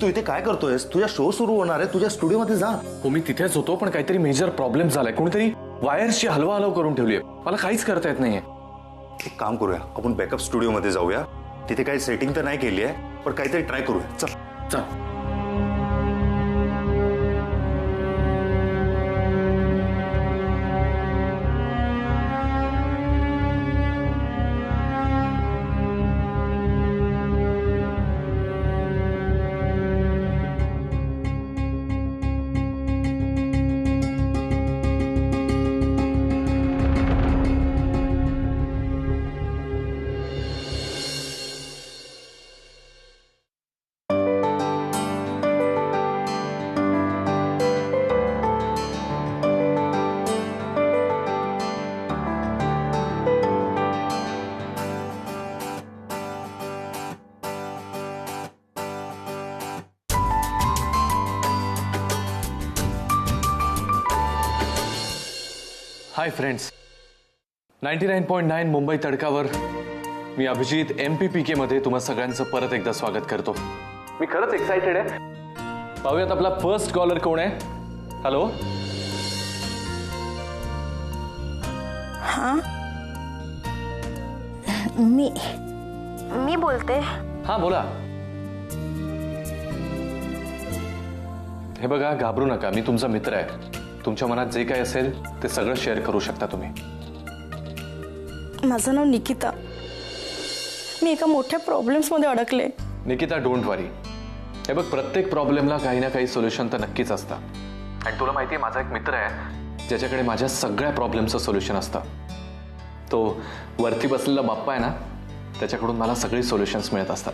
तू इथे काय करतोयस? तुझा शो सुरू होणार आहे, तुझ्या स्टुडिओमध्ये जा. हो मी तिथेच होतो, पण काहीतरी मेजर प्रॉब्लेम झालाय. कोणीतरी वायर्सची हलवा करून ठेवली आहे. मला काहीच करता येत नाहीये. एक काम करूया, आपण बॅकअप स्टुडिओमध्ये जाऊया. तिथे काही सेटिंग तर नाही केली आहे, पण काहीतरी ट्राय करूया. चल चल. हाय फ्रेंड्स, 99.9 मुंबई तडकावर मी अभिजित MPPK मध्ये तुम्हा सगळ्यांचं परत एकदा स्वागत करतो. मी खरंच एक्साइटेड आहे. पाहूयात आपला फर्स्ट कॉलर कोण आहे. हॅलो. हाँ मी बोलते. हा बोला. हे बघा, घाबरू नका, मी तुमचा मित्र आहे. तुमच्या मनात जे काही असेल ते सगळं शेअर करू शकता तुम्ही. माझं नाव निकिता. मी एका मोठ्या प्रॉब्लेम्समध्ये अडकले. निकिता, डोंट वरी. हे बघ, प्रत्येक प्रॉब्लेमला काही ना काही सोल्युशन तर नक्कीच असतं. आणि तुला माहिती आहे, माझा एक मित्र आहे ज्याच्याकडे माझ्या सगळ्या प्रॉब्लेमचं सोल्युशन असतं. तो वरती बसलेला बाप्पा आहे ना, त्याच्याकडून मला सगळी सोल्युशन्स मिळत असतात.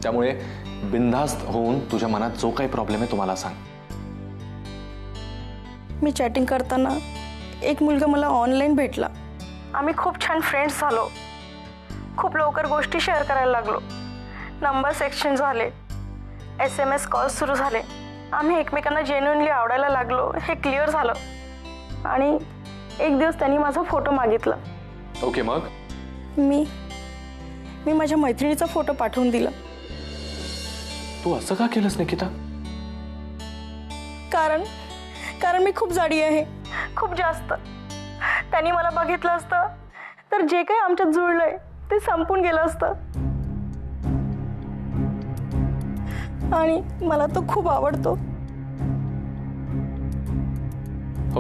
त्यामुळे बिनधास्त होऊन तुझ्या मनात जो काही प्रॉब्लेम आहे तुम्हाला सांग. मी चॅटिंग करताना एक मुलगा मला ऑनलाईन भेटला. आम्ही खूप छान फ्रेंड्स झालो. खूप लवकर गोष्टी शेअर करायला लागलो. नंबर्स एक्सचेंज झाले. SMS कॉल्स सुरू झाले. आम्ही एकमेकांना जेन्युइनली आवडायला लागलो हे क्लिअर झालं. आणि एक दिवस त्यांनी माझा फोटो मागितला. ओके, मग मी माझ्या मैत्रिणीचा फोटो पाठवून दिला. तू असं का केलंस निकिता? कारण मी खूप जाडी आहे, खूप जास्त. त्यांनी मला बघितलं असतं तर जे काही आमच्यात जुळलंय ते संपून गेलं असतं. आणि मला तो खूप आवडतो.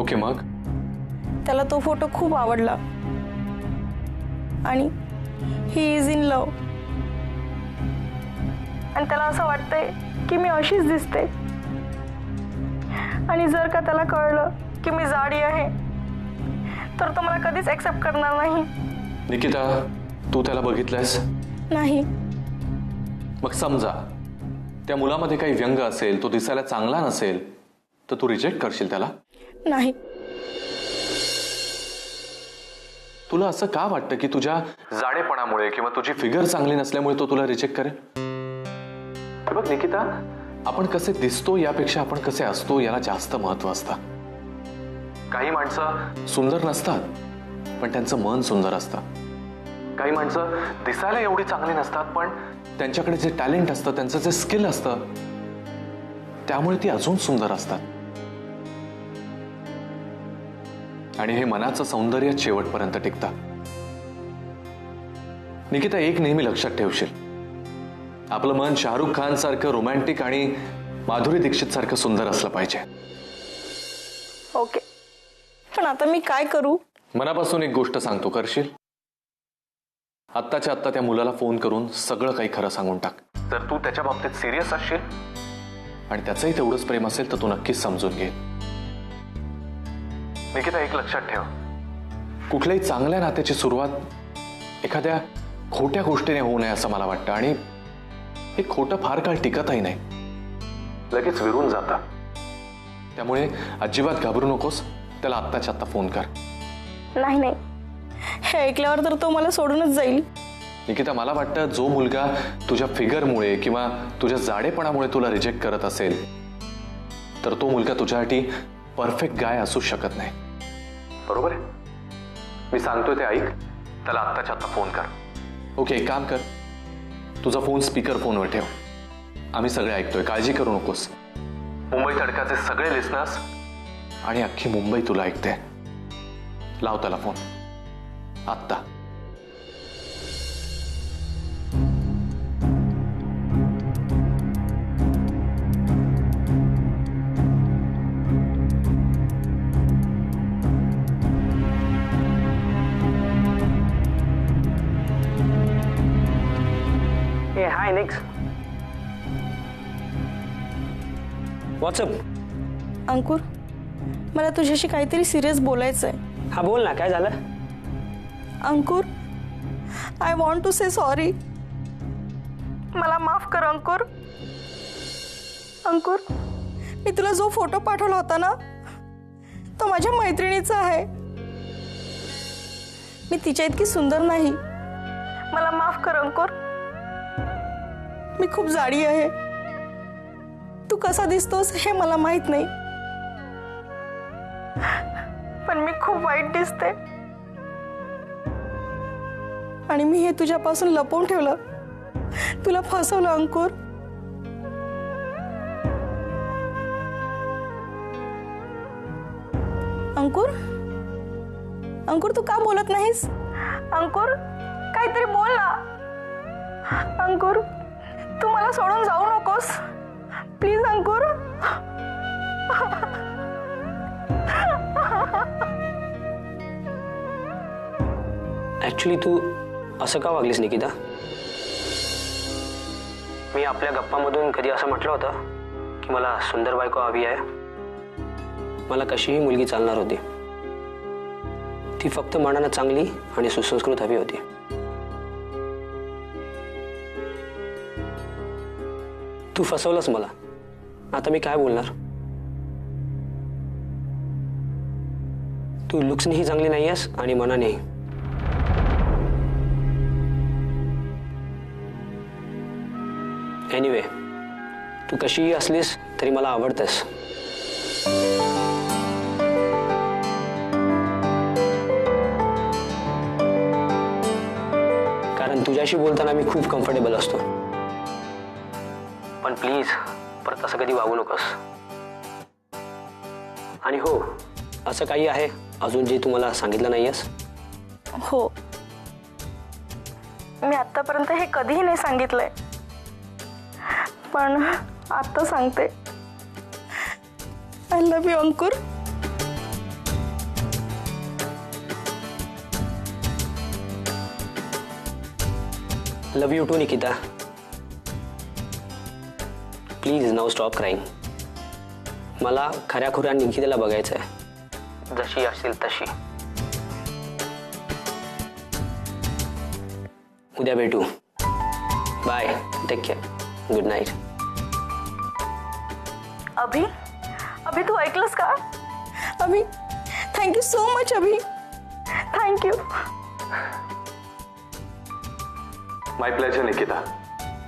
ओके, मग त्याला तो फोटो खूप आवडला आणि ही इज इन लव. आणि त्याला असं वाटतंय की मी अशीच दिसते. आणि जर का त्याला कळलं की मी जाडी आहे तर तो मला कधीच एक्सेप्ट करणार नाही. निकिता, तू त्याला बघितलंस? नाही. मग समजा त्या मुलामध्ये काही व्यंग असेल, तो दिसायला चांगला नसेल, तर तू रिजेक्ट करशील त्याला? नाही. तुला असं का वाटतं की तुझ्या जाडेपणामुळे किंवा तुझी फिगर चांगली नसल्यामुळे तो तुला रिजेक्ट करेल? बघ निकिता, आपण कसे दिसतो यापेक्षा आपण कसे असतो याला जास्त महत्व असतं. काही माणसं सुंदर नसतात पण त्यांचं मन सुंदर असतं. काही माणसं दिसायला एवढी चांगली नसतात पण त्यांच्याकडे जे टॅलेंट असतं, त्यांचं जे स्किल असतं, त्यामुळे ती अजून सुंदर असतात. आणि हे मनाचं सौंदर्य शेवटपर्यंत टिकतं. निकिता, एक नेहमी लक्षात ठेवशील, आपलं मन शाहरुख खान सारखं रोमॅन्टिक आणि माधुरी दीक्षित सारखं सुंदर असलं पाहिजे. ओके, पण आता मी काय करू? मनापासून एक गोष्ट सांगतो, करशील? आत्ताच्या आत्ता त्या मुलाला फोन करून सगळं काही खरं सांगून टाक. जर तू त्याच्या बाबतीत सिरियस असशील आणि त्याचंही तेवढंच प्रेम असेल तर तू नक्कीच समजून घे. निकिता, एक लक्षात ठेव, कुठल्याही चांगल्या नात्याची सुरुवात एखाद्या खोट्या गोष्टीने होऊ नये असं मला वाटतं. आणि हे खोटं फार काळ टिकतही नाही, लगेच विरून जातं. त्यामुळे अजिबात घाबरू नकोस. त्याला आत्ताच्या आत्ता फोन कर. नाही, हे ऐकल्यावर तर तो मला सोडूनच जाईल. निकिता, मला वाटतं जो मुलगा तुझ्या फिगरमुळे किंवा तुझ्या जाडेपणामुळे तुला रिजेक्ट करत असेल तर तो मुलगा तुझ्यासाठी परफेक्ट गाय असू शकत नाही. बरोबर आहे? मी सांगतोय ते ऐक. त्याला आत्ताच्या आत्ता फोन कर. ओके, एक काम कर, तुझा फोन स्पीकर फोनवर ठेव आम्ही सगळे ऐकतोय, काळजी करू नकोस. मुंबई तडकाचे सगळे लिस्नर्स आणि अख्खी मुंबई तुला ऐकते. लाव त्याला फोन आत्ता. हाय निक्स. व्हॉट्सअप. अंकुर, मला तुझ्याशी काहीतरी सिरियस बोलायचं आहे. हा बोल ना, काय झालं? Ankur, I want to say sorry. मला माफ कर अंकुर. अंकुर, मी तुला जो फोटो पाठवला होता ना, तो माझ्या मैत्रिणीचा आहे. मी तिच्या इतकी सुंदर नाही. मला माफ कर अंकुर. मी खूप जाडी आहे. तू कसा दिसतोस हे मला माहित नाही, पण मी खूप वाईट दिसते आणि मी हे तुझ्यापासून लपवून ठेवलं. तुला फसवलं अंकुर. अंकुर, अंकुर तू का बोलत नाहीस? अंकुर, काहीतरी बोल ना. अंकुर, तू मला सोडून जाऊ नकोस प्लीज अंकुर. ऍक्च्युली तू असं का वागलीस निकिता? मी आपल्या गप्पांमधून कधी असं म्हटलं होतं की मला सुंदर बायको हवी आहे? मला कशीही मुलगी चालणार होती. ती फक्त मनानं चांगली आणि सुसंस्कृत हवी होती. तू फसवलंस मला. आता मी काय बोलणार? तू लुक्सनेही चांगली नाही आहेस आणि मनानेही. एनिवे, तू कशीही असलीस तरी मला आवडतेस. कारण तुझ्याशी बोलताना मी खूप कम्फर्टेबल असतो. पण प्लीज परत असं कधी वागू नकोस. आणि हो, असं काही आहे अजून जे तू मला सांगितलं नाहीयेस? हो, मी आतापर्यंत हे कधीही नाही सांगितलंय, पण आता सांगते. I love you Ankur. Love you too Nikita. Please now stop crying. मला खऱ्याखुऱ्या निकितेला बघायचं आहे, जशी असेल तशी. उद्या भेटू. Bye, take care, good night. Abhi, Abhi तू ऐकलंस का? Abhi, thank you so much Abhi. Thank you. My pleasure Nikita.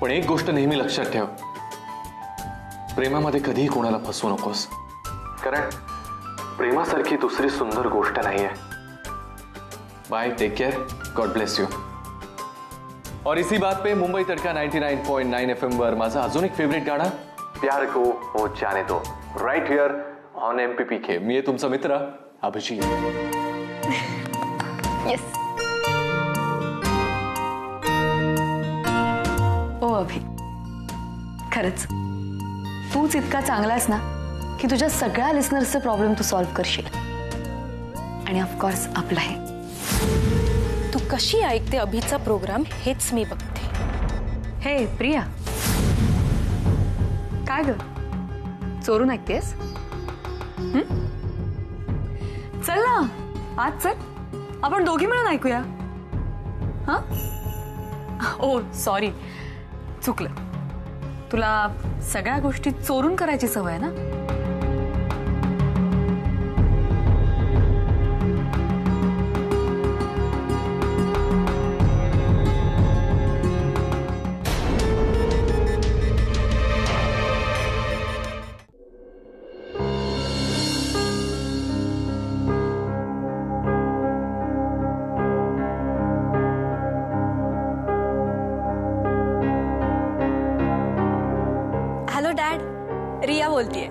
पण एक गोष्ट नेहमी लक्षात ठेव, प्रेमामध्ये कधीही कोणाला फसवू नकोस, कारण प्रेमासारखी दुसरी सुंदर गोष्ट नाहीये. Bye, take care, God bless you. और इसी बात पे मुंबई तड़का 99.9 FM वर माझा अजून एक फेवरेट गाणं, प्यार को हो जाने दो, राइट हियर ऑन MPPK. मी आहे तुमचा मित्र अभिजीत. येस. ओ अभि, खरंच तूच इतका चांगला आहेस ना की तुझ्या सगळ्या लिसनर्सचे प्रॉब्लेम तू सॉल्व्ह करशील. आणि ऑफकोर्स आपलाही. तू कशी ऐकते अभिचा प्रोग्राम हेच मी बघते. हे प्रिया, काय ग, चोरून ऐकतेस? चल ना आज, चल आपण दोघी मिळून ऐकूया. हा, ओ सॉरी, चुकलं. तुला सगळ्या गोष्टी चोरून करायची सवय ना. बोलतीये.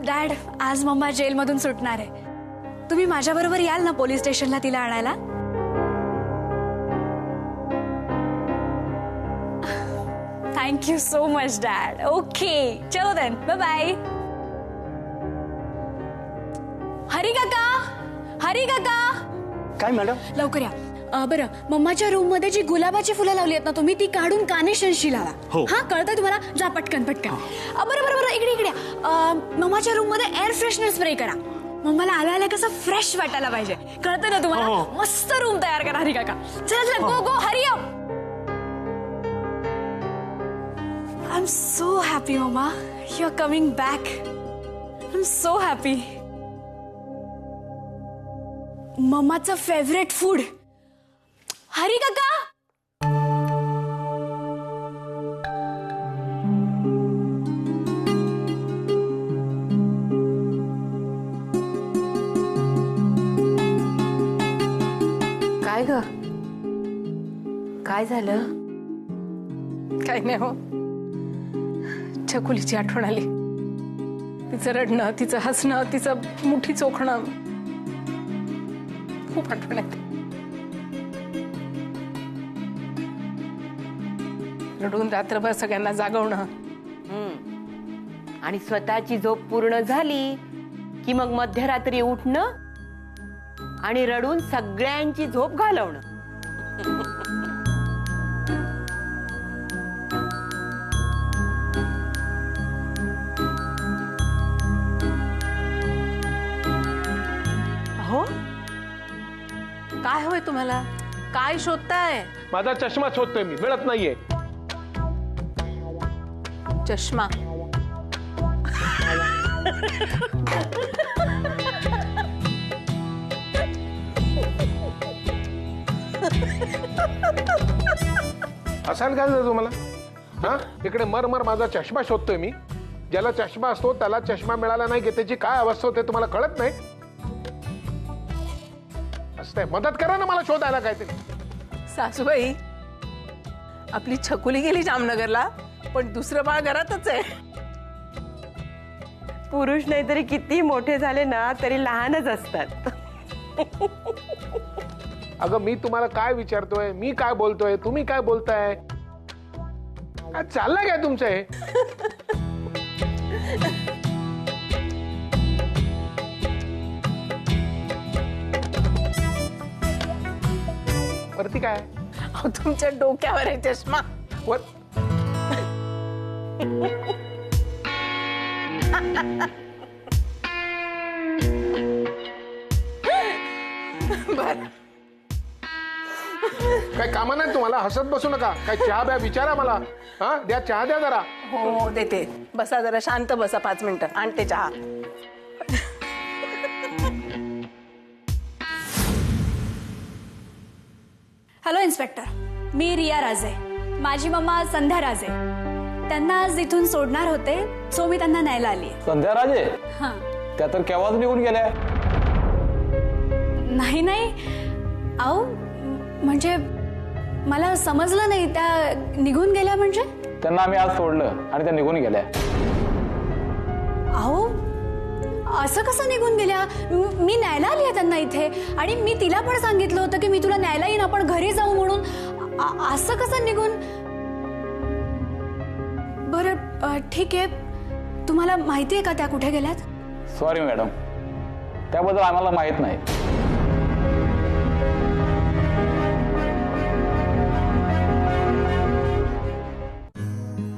डॅड, आज मम्मा जेलमधून सुटणार आहे. तुम्ही माझ्याबरोबर याल ना पोलीस स्टेशनला तिला आणायला? Thank you so much dad. Okay, चलो देन, बाय बाय. हरी काका काय मॅडम? लवकर या. बरं, मम्माच्या रूम मध्ये जी गुलाबाची फुलं लावली आहेत ना तुम्ही, ती काढून कानेशनशी लावा. हा, कळतंय तुम्हाला? जा पटकन. बरं, इकडे या. मम्माच्या रूम मध्ये एअर फ्रेशनर स्प्रे करा. मम्माला आल्याला कसं फ्रेश वाटायला पाहिजे, कळतंय ना तुम्हाला? मस्त रूम तयार करा हरी काका. चला go hurry up. I am so happy mumma, you are coming back. I am so happy. मम्माचं फेवरेट फूड हरी काका. काय ग? काय झालं? काय नाही हो, छकुलीची आठवण आली. तिचं रडणं, तिचं हसणं, तिचं मुठी चोखणं, खूप आठवण येते. रडून रात्रभर सगळ्यांना जागवणं. आणि स्वतःची झोप पूर्ण झाली की मग मध्यरात्री उठणं आणि रडून सगळ्यांची झोप घालवणं. अहो, काय होय तुम्हाला? काय शोधताय? माझा चष्मा शोधतोय मी, मिळत नाहीये. चष्मा? असाल काय झालं तुम्हाला? हा, इकडे मर माझा चष्मा शोधतोय मी. ज्याला चष्मा असतो त्याला चष्मा मिळाला नाही की त्याची काय अवस्था होते तुम्हाला कळत नाही? असतंय, मदत करा ना मला शोधायला काहीतरी. सासूबाई, आपली छकुली गेली जामनगरला, पण दुसरं बाळ घरातच आहे. पुरुष नाहीतरी किती मोठे झाले ना तरी लहानच असतात. अगं, मी तुम्हाला काय विचारतोय, मी काय बोलतोय, तुम्ही काय बोलताय? काय चाललंय काय तुमचं हे? वरती काय? अहो, तुमच्या डोक्यावर आहे चष्मा. वर बर, काय कामा नाही तुम्हाला? हसत बसू नका. काय चहा ब्या विचारा मला. हा, द्या चहा, द्या जरा. हो देते. बसा जरा, शांत बसा 5 मिनिटं, आणते चहा. हॅलो इन्स्पेक्टर, मी रिया राजे. माझी मम्मा संध्या राजे. त्यांना आज इथून सोडणार होते, सो मी त्यांना न्यायला आली. संध्या राजे? हां. त्या तर केव्हाच निघून गेल्या. नाही अहो, म्हणजे मला समजलं नाही. त्या निघून गेल्या म्हणजे? त्यांना आम्ही आज सोडलं आणि त्या निघून गेल्या. अहो, असं कसं निघून गेल्या? मी न्यायला आली आहे त्यांना इथे, आणि मी तिला पण सांगितलं होतं की मी तुला न्यायला येईन, आपण घरी जाऊ म्हणून. असं कसं निघून? बरं, ठीक आहे. तुम्हाला माहिती आहे का त्या कुठे गेल्यात? सॉरी मॅडम, त्याबद्दल आम्हाला माहित नाही.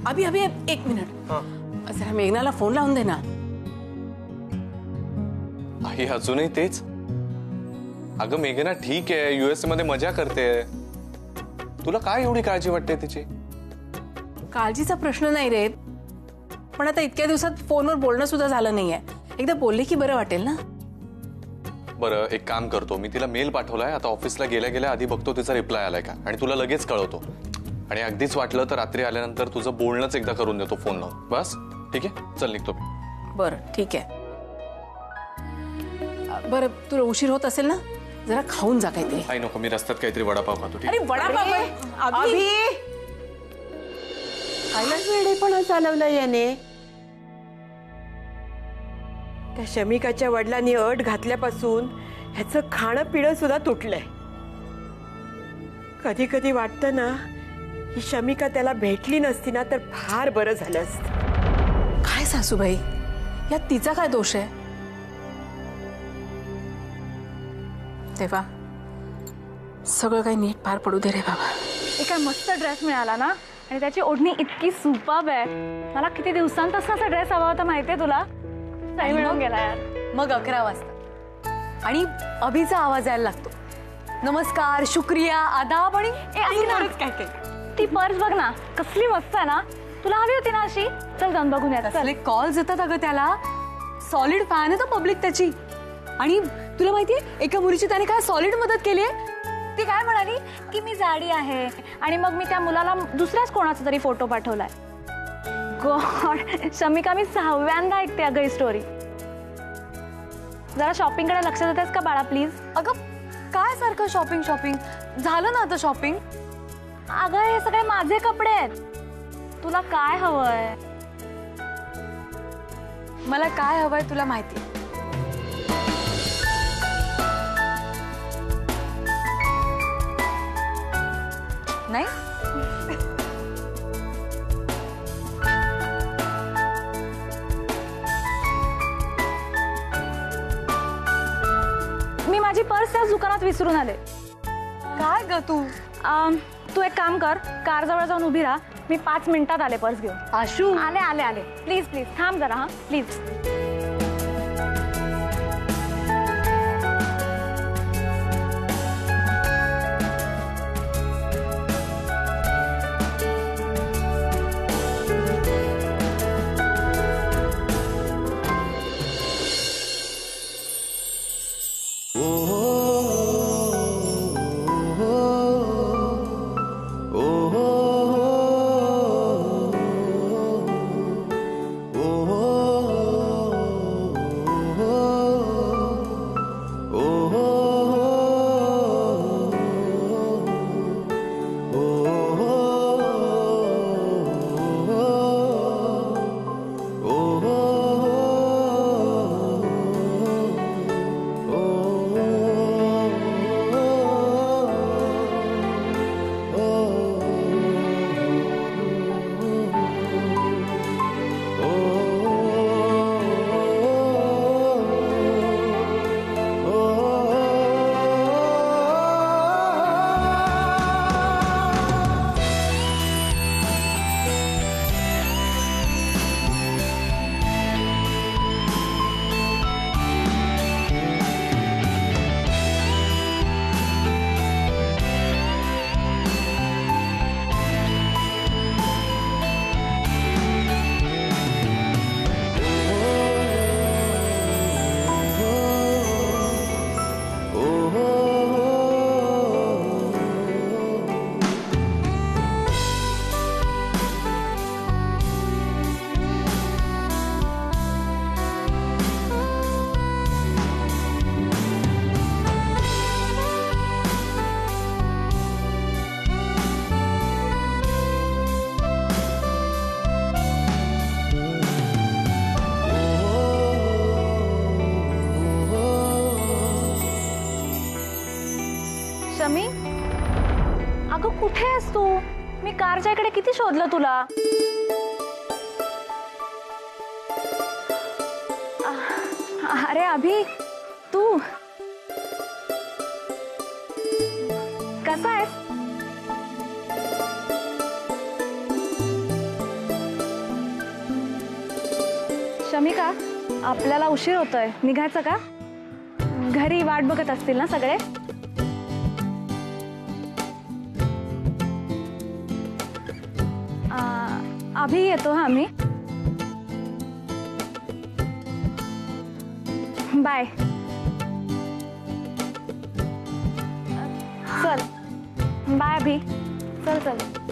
अभि 1 मिनिट, जरा मेघनाला फोन लावून दे ना. आई, अजूनही तेच? अगं मेघना ठीक आहे, युएस मध्ये मजा करते. तुला काय एवढी काळजी वाटते तिची? काळजीचा प्रश्न नाही रे, पण आता इतक्या दिवसात फोनवर बोलणं सुद्धा झालं नाहीये. एकदा बोलले की बरं वाटेल ना. बरं, एक काम करतो, मी तिला मेल पाठवलाय. आता ऑफिसला गेल्या गेल्या आधी बघतो तिचा रिप्लाय आलाय का, आणि तुला लगेच कळवतो. आणि अगदीच वाटलं तर रात्री आल्यानंतर तुझं बोलणंच एकदा करून देतो फोन लावून. बस ठीक आहे, चल निघतो मी. बरं ठीक आहे. बरं, तुला उशीर होत असेल ना, जरा खाऊन जा काहीतरी. आई नको, मी रस्त्यात काहीतरी वडापाव खातो. ठीक अरे वडापाव? अभि, वेडेपणा चालवला याने. त्या शमिकाच्या वडिलांनी अट घातल्यापासून ह्याचं खाणं पिणं सुद्धा तुटलंय. कधी कधी वाटतं ना, ही शमिका त्याला भेटली नसती ना तर फार बरं झालं असतं. काय सासूबाई, यात तिचा काय दोष आहे? तेव्हा सगळं काही नीट पार पडू दे रे बाबा. एक काय मस्त ड्रेस मिळाला ना, आणि त्याची ओढणी इतकी सुपर्ब आहे. मला किती दिवसांपासून असा ड्रेस हवा होता माहितीये तुला. सही मिळून गेला यार. मग 11 वाजता आणि अभिचा आवाज यायला लागतो. नमस्कार, शुक्रिया, आदाब आणि काय काय. ती पर्स बघ ना, कसली मस्त आहे ना. तुला हवी होती ना अशी. चल जाऊन बघून या. कसले कॉल्स येतात अगं त्याला. सॉलिड फॅन आहे तो पब्लिक त्याची. आणि तुला माहितीये एका मुलीची त्याने काय सॉलिड मदत केली आहे. ती काय म्हणाली की मी जाडी आहे, आणि मग मी त्या मुलाला दुसऱ्याच कोणाचा तरी फोटो पाठवलाय. गॉड, शमिका मी 6व्यांदा ऐकते अगं ही स्टोरी. जरा शॉपिंगकडे लक्ष देतेस का बाळा प्लीज? अगं काय सारखं शॉपिंग शॉपिंग झालं ना आता शॉपिंग. अगं हे सगळे माझे कपडे आहेत. तुला काय हवंय? मला काय हवंय तुला माहिती. नाही मी माझी पर्स त्याच दुकानात विसरून आले. काय ग तू. तू एक काम कर, कार जवळ जाऊन उभी राहा. मी 5 मिनिटात आले पर्स घेऊन. आशू आले आले आले. प्लीज प्लीज थांब जरा. हा प्लीज. शमी, अगं कुठे आहेस तू? मी कारच्या इकडे किती शोधलं तुला. अरे अभि, तू कसा आहेस? शमिका, आपल्याला उशीर होतोय, निघायचं का? घरी वाट बघत असतील ना सगळे? अभि येतो हा मी. बाय. चल बाय अभि. चल चल.